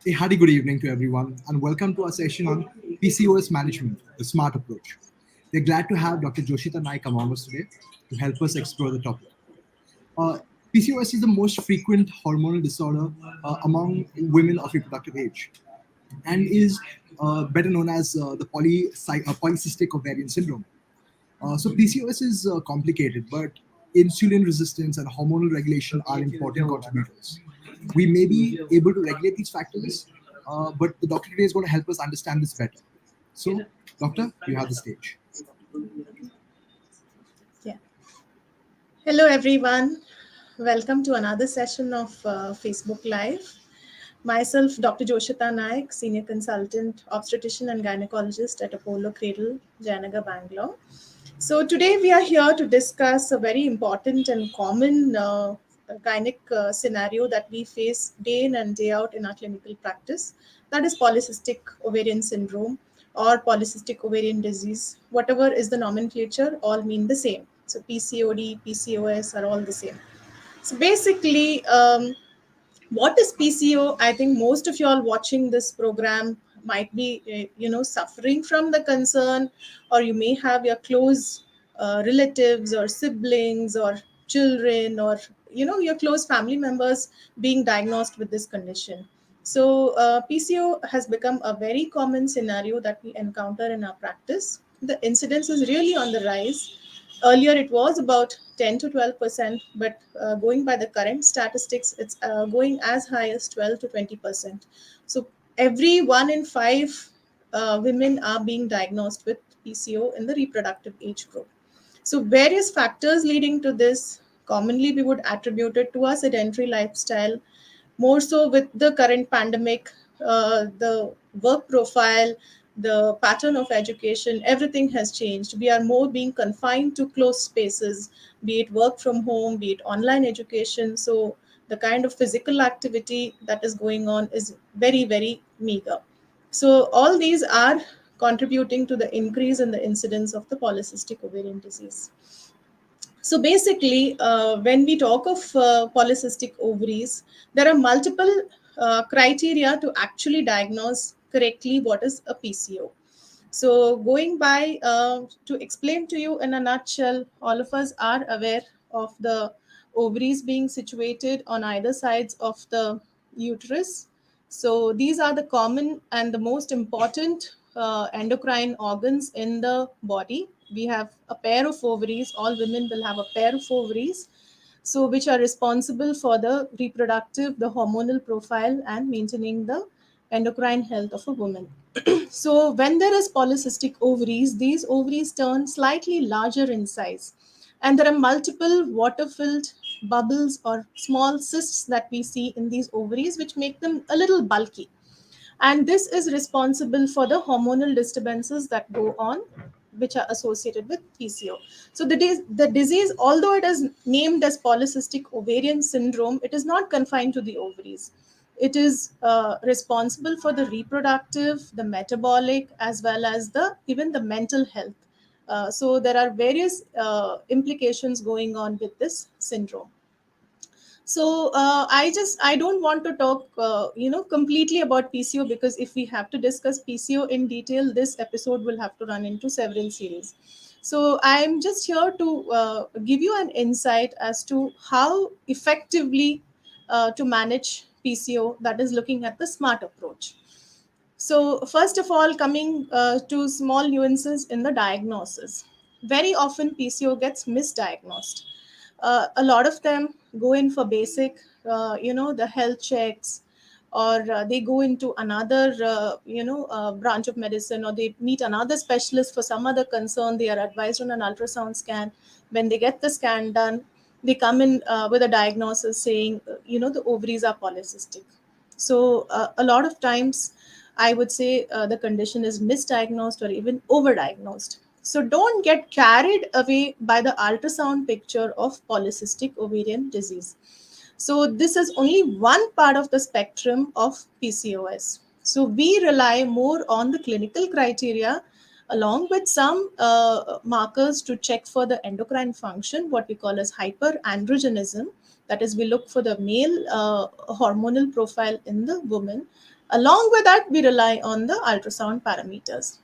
A hearty good evening to everyone, and welcome to our session on PCOS management, the smart approach. We're glad to have Dr. Joshita Naik among us today to help us explore the topic. Uh, PCOS is the most frequent hormonal disorder among women of reproductive age and is better known as the polycystic ovarian syndrome. So PCOS is complicated, but insulin resistance and hormonal regulation are important contributors. We may be able to regulate these factors, but the doctor today is going to help us understand this better. So, doctor, you have the stage. Yeah. Hello, everyone. Welcome to another session of Facebook Live. Myself, Dr. Joshita Naik, Senior Consultant, Obstetrician and Gynecologist at Apollo Cradle, Jayanagar, Bangalore. So today we are here to discuss a very important and common gynec scenario that we face day in and day out in our clinical practice. That is polycystic ovarian syndrome or polycystic ovarian disease. Whatever is the nomenclature, all mean the same. So PCOD, PCOS are all the same. So basically, what is PCO? I think most of you all watching this program might be, suffering from the concern, or you may have your close relatives or siblings or children or your close family members being diagnosed with this condition. So PCO has become a very common scenario that we encounter in our practice. The incidence is really on the rise. Earlier, it was about 10 to 12%, but going by the current statistics, it's going as high as 12 to 20%. So every 1 in 5 women are being diagnosed with PCO in the reproductive age group. So various factors leading to this, commonly we would attribute it to a sedentary lifestyle, more so with the current pandemic, the work profile, the pattern of education, everything has changed. We are more being confined to closed spaces, be it work from home, be it online education. So the kind of physical activity that is going on is very, very meager. So all these are contributing to the increase in the incidence of the polycystic ovarian disease. So basically, when we talk of polycystic ovaries, there are multiple criteria to actually diagnose correctly what is a PCO. So going by to explain to you in a nutshell, all of us are aware of the ovaries being situated on either sides of the uterus. So these are the common and the most important endocrine organs in the body. We have a pair of ovaries. All women will have a pair of ovaries, so which are responsible for the reproductive, the hormonal profile, and maintaining the endocrine health of a woman. So when there is polycystic ovaries, these ovaries turn slightly larger in size, and there are multiple water-filled bubbles or small cysts that we see in these ovaries, which make them a little bulky. And this is responsible for the hormonal disturbances that go on, which are associated with PCO. So the disease, although it is named as polycystic ovarian syndrome, it is not confined to the ovaries. It is responsible for the reproductive, the metabolic, as well as the even the mental health. So there are various implications going on with this syndrome. So I don't want to talk completely about PCO, because if we have to discuss PCO in detail, this episode will have to run into several series. So I'm just here to give you an insight as to how effectively to manage PCO, that is looking at the SMART approach. So, first of all, coming to small nuances in the diagnosis. Very often, PCO gets misdiagnosed. A lot of them go in for basic, the health checks, or they go into another, branch of medicine, or they meet another specialist for some other concern. They are advised on an ultrasound scan. When they get the scan done, they come in with a diagnosis saying, the ovaries are polycystic. So, a lot of times, I would say the condition is misdiagnosed or even overdiagnosed. So don't get carried away by the ultrasound picture of polycystic ovarian disease. So this is only one part of the spectrum of PCOS. So we rely more on the clinical criteria along with some markers to check for the endocrine function, what we call as hyperandrogenism. That is, we look for the male hormonal profile in the woman, Along with that, we rely on the ultrasound parameters.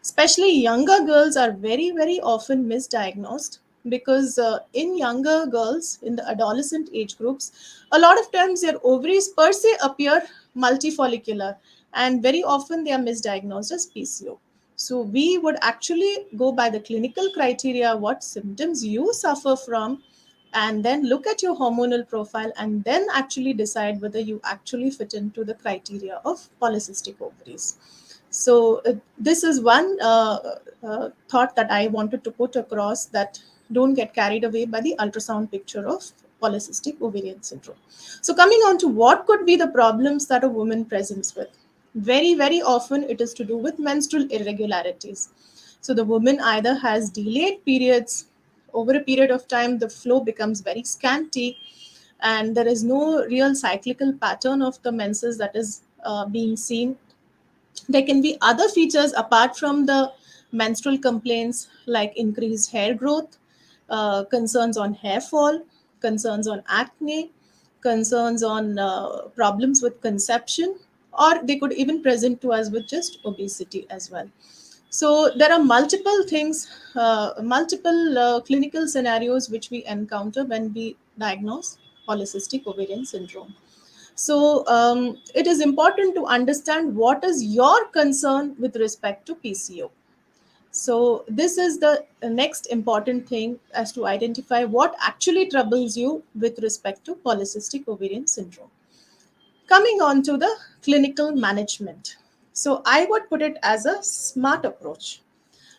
Especially younger girls are very, very often misdiagnosed because in younger girls, in the adolescent age groups, a lot of times their ovaries per se appear multifollicular, and very often they are misdiagnosed as PCO. So we would actually go by the clinical criteria, what symptoms you suffer from, and then look at your hormonal profile and then actually decide whether you actually fit into the criteria of polycystic ovaries. So this is one thought that I wanted to put across, that don't get carried away by the ultrasound picture of polycystic ovarian syndrome. So coming on to what could be the problems that a woman presents with, very, very often it is to do with menstrual irregularities. So the woman either has delayed periods, over a period of time the flow becomes very scanty, and there is no real cyclical pattern of the menses that is being seen. There can be other features apart from the menstrual complaints, like increased hair growth, concerns on hair fall, concerns on acne, concerns on problems with conception, or they could even present to us with just obesity as well. So there are multiple things, multiple clinical scenarios which we encounter when we diagnose polycystic ovarian syndrome. So it is important to understand what is your concern with respect to PCO. So this is the next important thing, as to identify what actually troubles you with respect to polycystic ovarian syndrome. Coming on to the clinical management. So I would put it as a SMART approach.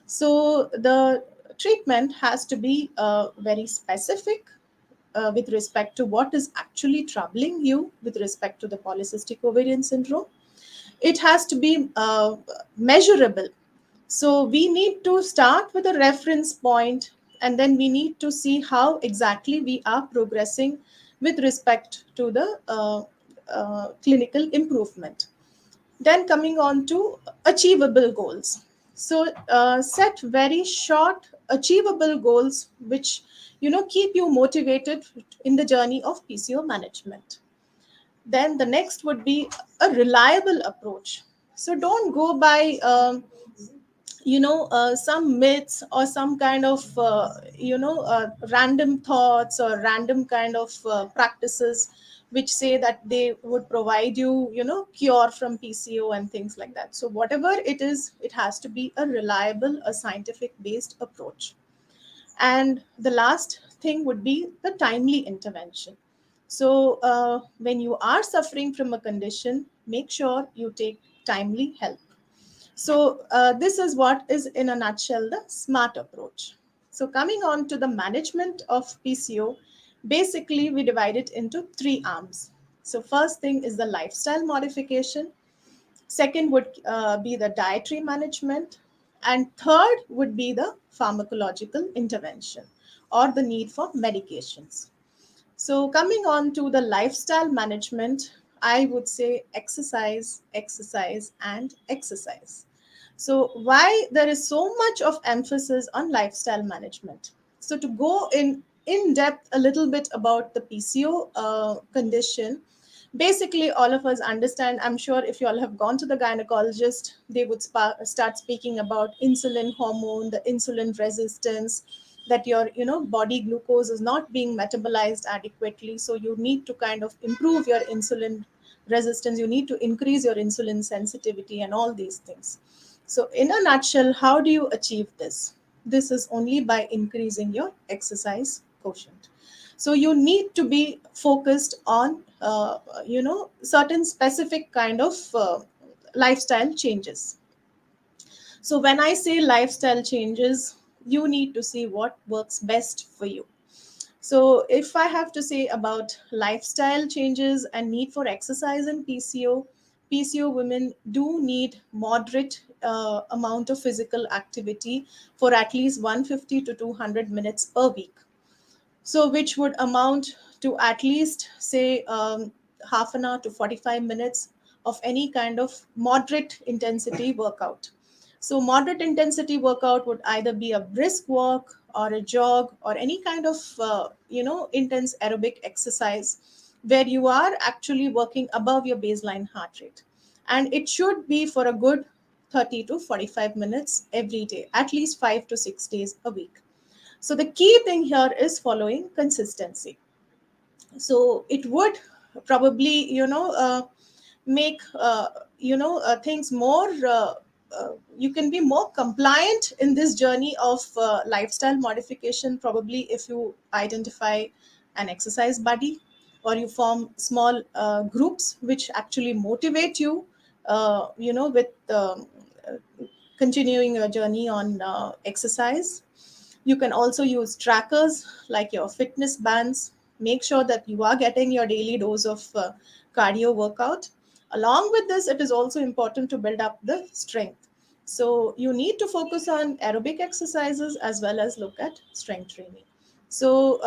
So the treatment has to be very specific with respect to what is actually troubling you with respect to the polycystic ovarian syndrome. It has to be measurable. So we need to start with a reference point, and then we need to see how exactly we are progressing with respect to the clinical improvement. Then coming on to achievable goals. So set very short achievable goals which keep you motivated in the journey of PCO management. Then the next would be a reliable approach. So don't go by some myths or some kind of random thoughts or random kind of practices which say that they would provide you cure from PCO and things like that. So whatever it is, it has to be a reliable, a scientific based approach. And the last thing would be the timely intervention. So when you are suffering from a condition, make sure you take timely help. So this is what is, in a nutshell, the SMART approach. So coming on to the management of PCO, basically we divide it into three arms. So first thing is the lifestyle modification. Second would be the dietary management. And third would be the pharmacological intervention or the need for medications. So, coming on to the lifestyle management, I would say exercise, exercise, and exercise. So, why there is so much of emphasis on lifestyle management? So, to go in depth a little bit about the PCO condition, basically all of us understand. I'm sure if you all have gone to the gynecologist, they would start speaking about insulin hormone, the insulin resistance, that your body glucose is not being metabolized adequately, so you need to kind of improve your insulin resistance, you need to increase your insulin sensitivity and all these things. So in a nutshell, how do you achieve this? This is only by increasing your exercise quotient. So you need to be focused on certain specific kind of lifestyle changes. So when I say lifestyle changes, you need to see what works best for you. So if I have to say about lifestyle changes and need for exercise in PCO women do need moderate amount of physical activity for at least 150 to 200 minutes per week. So which would amount to at least say half an hour to 45 minutes of any kind of moderate intensity workout. So moderate intensity workout would either be a brisk walk or a jog or any kind of intense aerobic exercise where you are actually working above your baseline heart rate. and it should be for a good 30 to 45 minutes every day, at least 5 to 6 days a week. So the key thing here is following consistency. So it would probably make things more you can be more compliant in this journey of lifestyle modification, probably if you identify an exercise buddy, or you form small groups which actually motivate you with continuing your journey on exercise. You can also use trackers like your fitness bands. Make sure that you are getting your daily dose of cardio workout. Along with this, it is also important to build up the strength. So you need to focus on aerobic exercises as well as look at strength training. So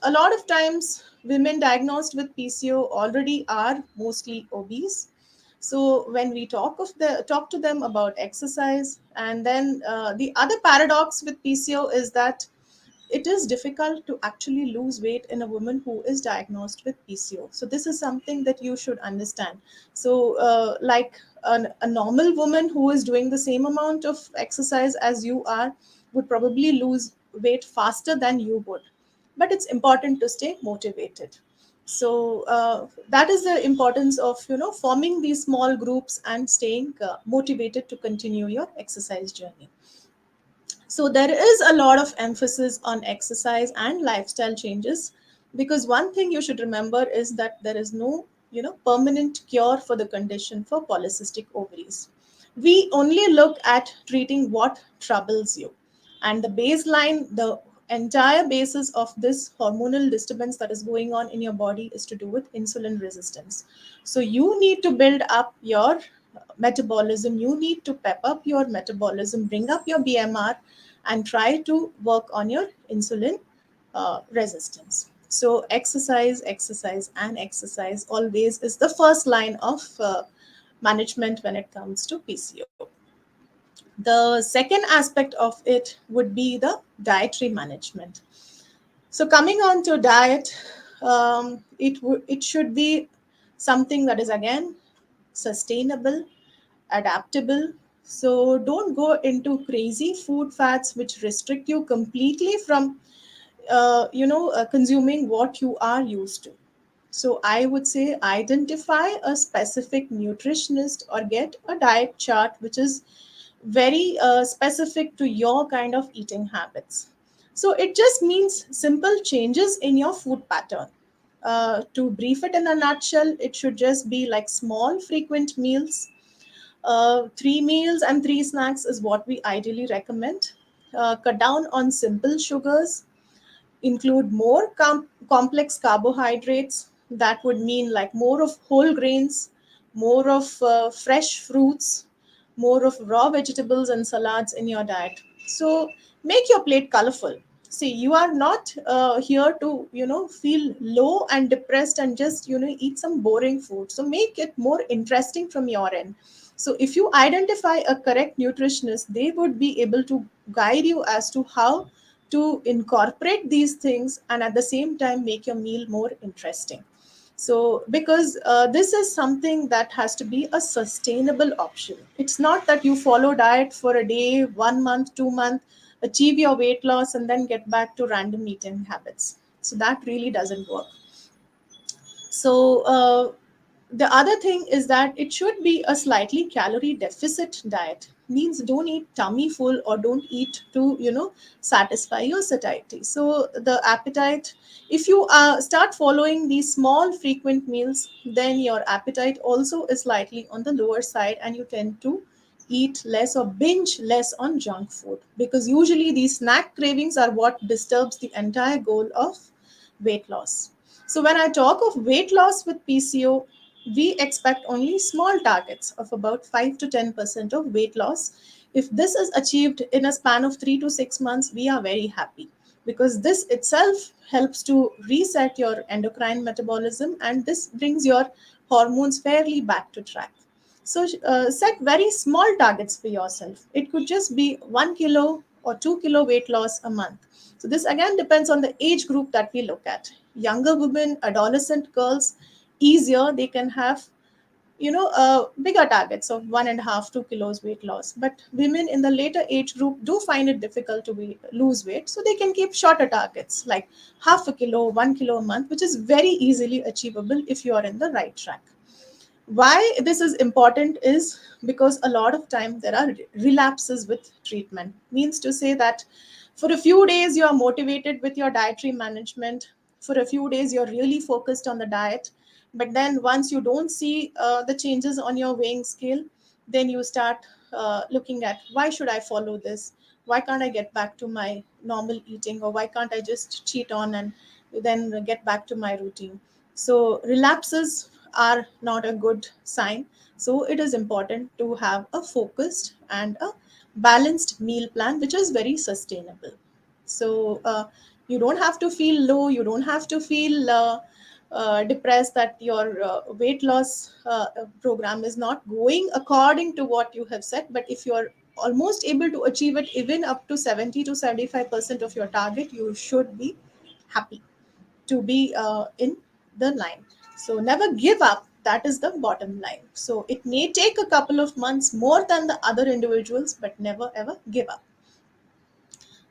a lot of times, women diagnosed with PCO already are mostly obese. So when we talk to them about exercise, and then the other paradox with PCO is that it is difficult to actually lose weight in a woman who is diagnosed with PCO. So this is something that you should understand. So like a normal woman who is doing the same amount of exercise as you are would probably lose weight faster than you would. But it's important to stay motivated. So that is the importance of forming these small groups and staying motivated to continue your exercise journey. So there is a lot of emphasis on exercise and lifestyle changes, because one thing you should remember is that there is no permanent cure for the condition for polycystic ovaries. We only look at treating what troubles you, and the baseline, the entire basis of this hormonal disturbance that is going on in your body is to do with insulin resistance. So you need to build up your metabolism, you need to pep up your metabolism, bring up your BMR, and try to work on your insulin resistance. So exercise, exercise, and exercise always is the first line of management when it comes to PCO. The second aspect of it would be the dietary management. So coming on to diet, it should be something that is again sustainable, adaptable. So don't go into crazy food fads which restrict you completely from consuming what you are used to. So I would say identify a specific nutritionist or get a diet chart which is very specific to your kind of eating habits. So it just means simple changes in your food pattern. To brief it in a nutshell, it should just be like small, frequent meals. 3 meals and 3 snacks is what we ideally recommend. Cut down on simple sugars, include more complex carbohydrates. That would mean like more of whole grains, more of fresh fruits, more of raw vegetables and salads in your diet. So make your plate colorful. See, you are not here to feel low and depressed and just eat some boring food. So make it more interesting from your end. So if you identify a correct nutritionist, they would be able to guide you as to how to incorporate these things and at the same time make your meal more interesting. So because this is something that has to be a sustainable option. It's not that you follow diet for a day, 1 month, 2 month, achieve your weight loss and then get back to random eating habits. So that really doesn't work. So the other thing is that it should be a slightly calorie deficit diet. Means don't eat tummy full or don't eat to satisfy your satiety. So the appetite, if you start following these small frequent meals, then your appetite also is slightly on the lower side and you tend to eat less or binge less on junk food, because usually these snack cravings are what disturbs the entire goal of weight loss. So when I talk of weight loss with PCO, we expect only small targets of about 5 to 10% of weight loss. If this is achieved in a span of 3 to 6 months, we are very happy, because this itself helps to reset your endocrine metabolism and this brings your hormones fairly back to track. So set very small targets for yourself. It could just be 1 kilo or 2 kilo weight loss a month. So this again depends on the age group that we look at. Younger women, adolescent girls, easier, they can have bigger targets of 1.5 to 2 kilos weight loss. But women in the later age group do find it difficult to lose weight, so they can keep shorter targets like half a kilo, 1 kilo a month, which is very easily achievable if you are in the right track. Why this is important is because a lot of time there are relapses with treatment. Means to say that for a few days you are motivated with your dietary management, for a few days you're really focused on the diet, but then once you don't see the changes on your weighing scale, then you start looking at, why should I follow this, why can't I get back to my normal eating, or why can't I just cheat on and then get back to my routine. So relapses are not a good sign. So it is important to have a focused and a balanced meal plan, which is very sustainable. So you don't have to feel low, you don't have to feel depressed that your weight loss program is not going according to what you have set. But if you're almost able to achieve it, even up to 70 to 75% of your target, you should be happy to be in the line. So never give up. That is the bottom line. So it may take a couple of months more than the other individuals, but never ever give up.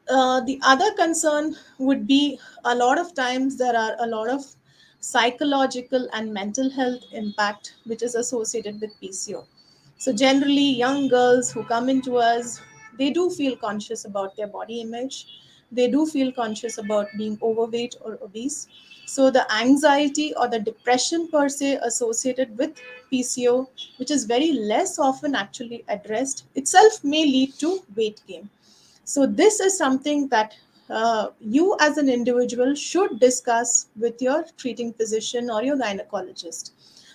The other concern would be, a lot of times there are a lot of psychological and mental health impact which is associated with PCO. So generally, young girls who come into us, they do feel conscious about their body image. They do feel conscious about being overweight or obese. So the anxiety or the depression per se associated with PCO, which is very less often actually addressed, itself may lead to weight gain. So this is something that you as an individual should discuss with your treating physician or your gynecologist.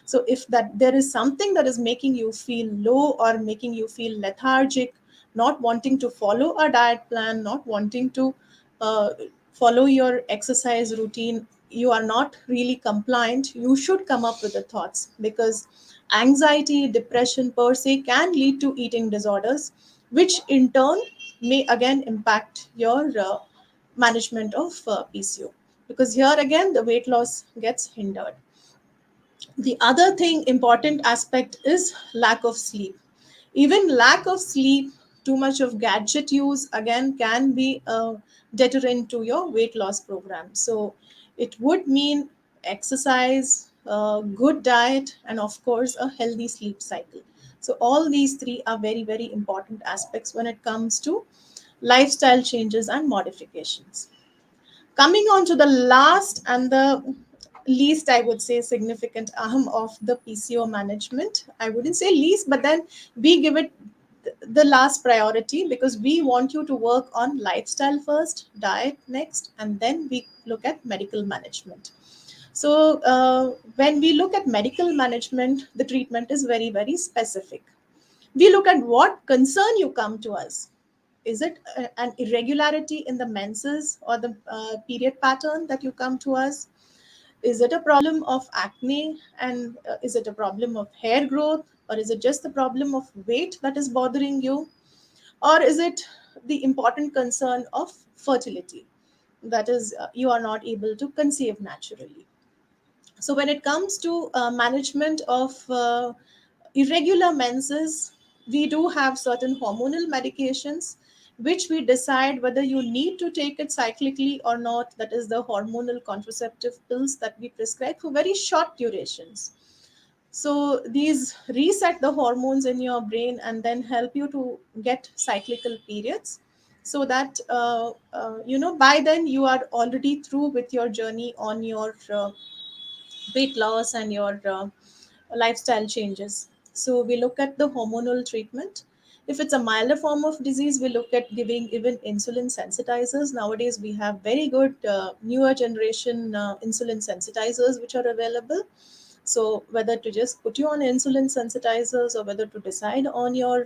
So if that there is something that is making you feel low or making you feel lethargic, not wanting to follow a diet plan, not wanting to uh, follow your exercise routine, you are not really compliant, you should come up with the thoughts, because anxiety, depression per se can lead to eating disorders, which in turn may again impact your management of PCO, because here again the weight loss gets hindered. The other thing, important aspect, is lack of sleep. Even lack of sleep, too much of gadget use again can be a deterrent to your weight loss program. So it would mean exercise, good diet, and of course a healthy sleep cycle. So all these three are very very important aspects when it comes to lifestyle changes and modifications. Coming on to the last and the least, I would say, significant arm of the PCO management. I wouldn't say least, but then we give it the last priority, because we want you to work on lifestyle first, diet next, and then we look at medical management. So when we look at medical management, the treatment is very very specific. We look at what concern you come to us. Is it an irregularity in the menses or the period pattern that you come to us? Is it a problem of acne, and is it a problem of hair growth, or is it just the problem of weight that is bothering you, or is it the important concern of fertility, that is you are not able to conceive naturally? So when it comes to management of irregular menses, we do have certain hormonal medications which we decide whether you need to take it cyclically or not. That is the hormonal contraceptive pills that we prescribe for very short durations. So these reset the hormones in your brain and then help you to get cyclical periods, so that by then you are already through with your journey on your weight loss and your lifestyle changes. So we look at the hormonal treatment. If it's a milder form of disease, we look at giving even insulin sensitizers. Nowadays, we have very good newer generation insulin sensitizers which are available. So whether to just put you on insulin sensitizers or whether to decide on your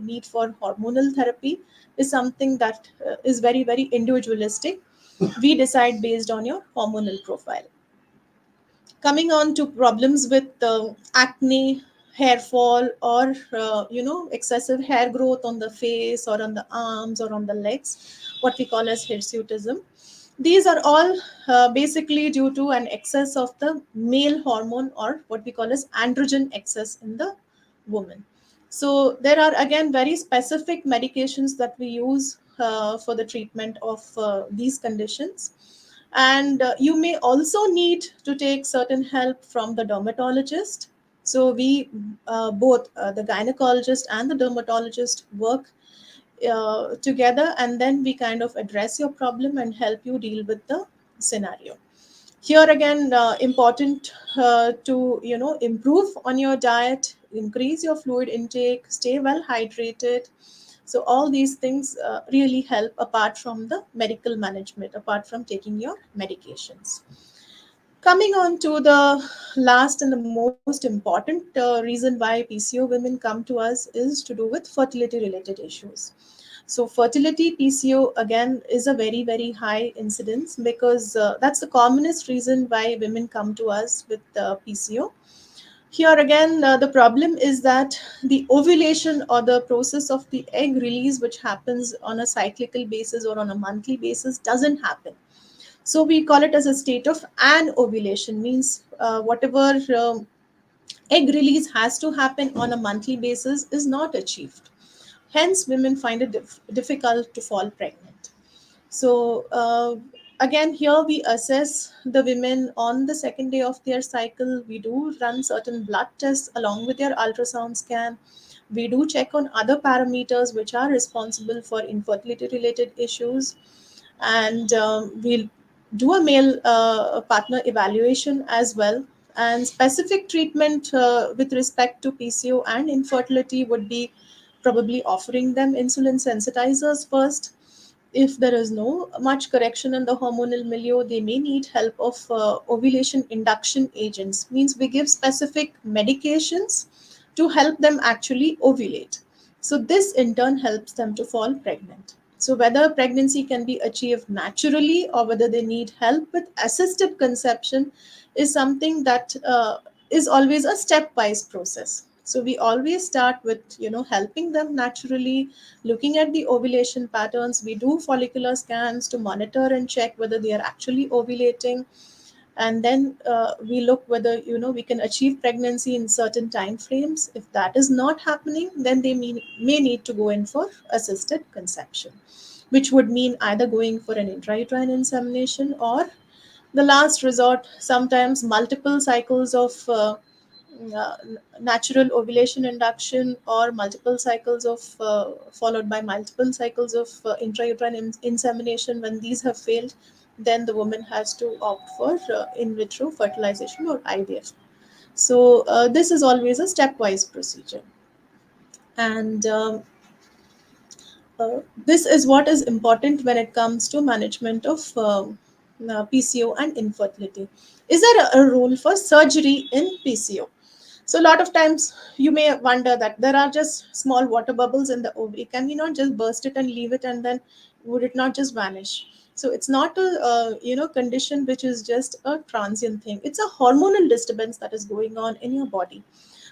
need for hormonal therapy is something that is very, very individualistic. We decide based on your hormonal profile. Coming on to problems with acne, hair fall, or excessive hair growth on the face or on the arms or on the legs, what we call as hirsutism. These are all basically due to an excess of the male hormone, or what we call as androgen excess in the woman. So there are again very specific medications that we use for the treatment of these conditions. And you may also need to take certain help from the dermatologist. So we both the gynecologist and the dermatologist work together, and then we kind of address your problem and help you deal with the scenario. Here again, important to improve on your diet, increase your fluid intake, stay well hydrated. So all these things really help, apart from the medical management, apart from taking your medications. Coming on to the last and the most important reason why PCO women come to us is to do with fertility related issues. So fertility PCO again is a very very high incidence, because that's the commonest reason why women come to us with PCO. Here again, the problem is that the ovulation, or the process of the egg release, which happens on a cyclical basis or on a monthly basis, doesn't happen. So we call it as a state of anovulation, means whatever egg release has to happen on a monthly basis is not achieved. Hence, women find it difficult to fall pregnant. So, again, here we assess the women on the second day of their cycle. We do run certain blood tests along with their ultrasound scan. We do check on other parameters which are responsible for infertility related issues. And we'll do a male partner evaluation as well. And specific treatment with respect to PCO and infertility would be probably offering them insulin sensitizers first. If there is no much correction in the hormonal milieu, they may need help of ovulation induction agents, means we give specific medications to help them actually ovulate. So this in turn helps them to fall pregnant. So whether pregnancy can be achieved naturally or whether they need help with assisted conception is something that is always a stepwise process. So we always start with helping them naturally, looking at the ovulation patterns. We do follicular scans to monitor and check whether they are actually ovulating, and then we look whether we can achieve pregnancy in certain time frames. If that is not happening, then they may need to go in for assisted conception, which would mean either going for an intrauterine insemination, or the last resort, sometimes multiple cycles of uh, natural ovulation induction, or multiple cycles of followed by multiple cycles of intrauterine insemination. When these have failed, then the woman has to opt for in vitro fertilization or IVF. So this is always a stepwise procedure. And this is what is important when it comes to management of PCO and infertility. Is there a role for surgery in PCO? So a lot of times you may wonder that there are just small water bubbles in the ovary. Can we not just burst it and leave it, and then would it not just vanish? So it's not a condition which is just a transient thing. It's a hormonal disturbance that is going on in your body.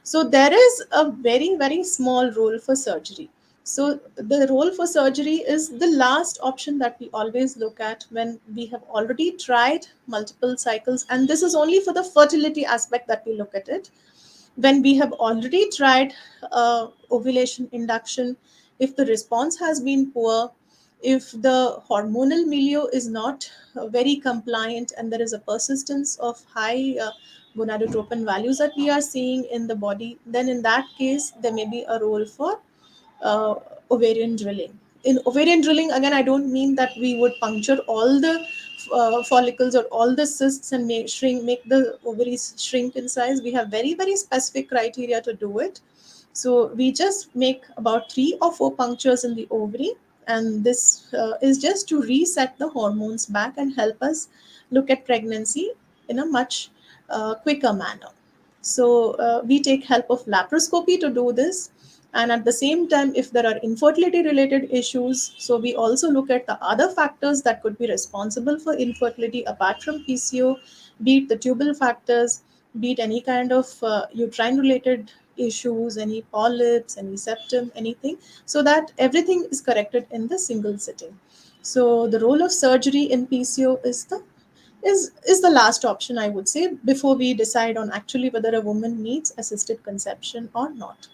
So there is a very very small role for surgery. So the role for surgery is the last option that we always look at when we have already tried multiple cycles, and this is only for the fertility aspect that we look at it. When we have already tried ovulation induction, if the response has been poor, if the hormonal milieu is not very compliant, and there is a persistence of high gonadotropin values that we are seeing in the body, then in that case there may be a role for uh, ovarian drilling. In ovarian drilling, again, I don't mean that we would puncture all the follicles or all the cysts and make the ovaries shrink in size. We have very, very specific criteria to do it. So we just make about 3 or 4 punctures in the ovary, and this is just to reset the hormones back and help us look at pregnancy in a much quicker manner. So we take help of laparoscopy to do this. And at the same time, if there are infertility related issues, so we also look at the other factors that could be responsible for infertility apart from PCO, be it the tubal factors, be it any kind of uterine related issues, any polyps, any septum, anything, so that everything is corrected in the single sitting. So the role of surgery in PCO is the last option, I would say, before we decide on actually whether a woman needs assisted conception or not.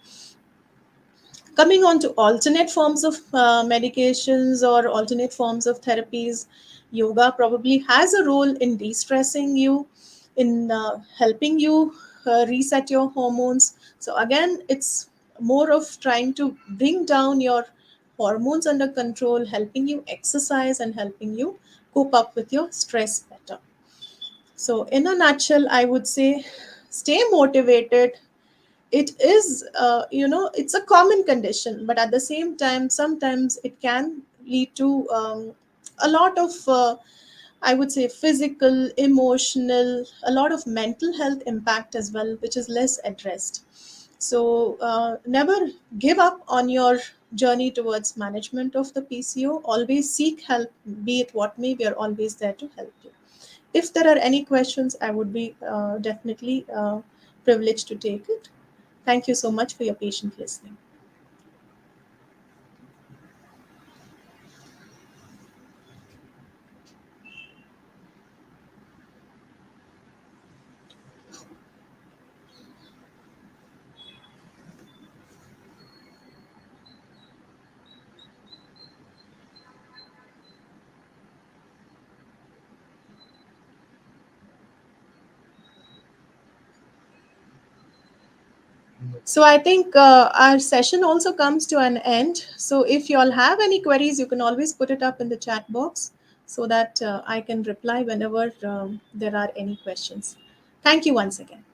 Coming on to alternate forms of medications or alternate forms of therapies, yoga probably has a role in de-stressing you, in helping you reset your hormones. So again, it's more of trying to bring down your hormones under control, helping you exercise and helping you cope up with your stress better. So in a nutshell, I would say stay motivated. It is it's a common condition, but at the same time sometimes it can lead to a lot of I would say physical, emotional, a lot of mental health impact as well, which is less addressed. So never give up on your journey towards management of the PCO. Always seek help, be it what may. We are always there to help you. If there are any questions, I would be definitely privileged to take it. Thank you so much for your patient listening. So I think our session also comes to an end. So if you all have any queries, you can always put it up in the chat box so that I can reply whenever there are any questions. Thank you once again.